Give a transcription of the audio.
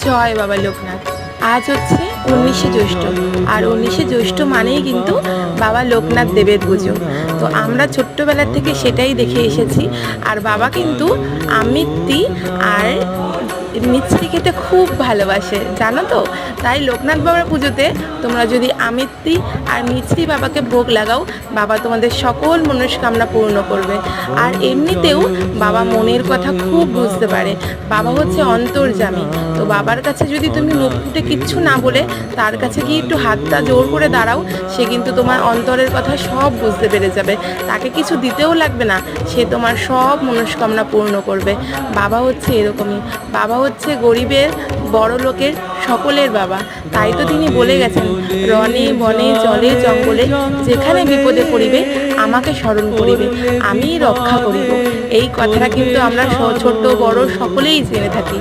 জয় বাবা লোকনাথ। আজ হচ্ছে 19শে জ্যৈষ্ঠ, আর 19শে জ্যৈষ্ঠ মানেই কিন্তু বাবা লোকনাথ দেবের পুজো। তো আমরা ছোট্টবেলার থেকে সেটাই দেখে এসেছি। আর বাবা কিন্তু আমিত্তি আর মিষ্টি খেতে খুব ভালোবাসে, জানো তো। তাই লোকনাথ বাবার পুজোতে তোমরা যদি আমিত্তি আর মিষ্টি বাবাকে ভোগ লাগাও, বাবা তোমাদের সকল মনস্কামনা পূর্ণ করবে। আর এমনিতেও বাবা মনের কথা খুব বুঝতে পারে, বাবা হচ্ছে অন্তর্যামী। তো বাবার কাছে যদি তুমি মুখ ফুটে কিচ্ছু না বলে তার কাছে গিয়ে একটু হাতটা জোর করে দাঁড়াও, সে কিন্তু তোমার অন্তরের কথা সব বুঝতে পেরে যাবে। তাকে কিছু দিতেও লাগবে না, সে তোমার সব মনস্কামনা পূর্ণ করবে। বাবা হচ্ছে এরকমই, বাবা হচ্ছে গরিবের বড় লোকের সকলের বাবা। তাই তো তিনি বলে গেছেন, রণে বনে জলে জঙ্গলে যেখানে বিপদে পড়িবে আমাকে স্মরণ করিবে, আমি রক্ষা করিব। এই কথাটা কিন্তু আমরা ছোট বড় সকলেই জেনে থাকি।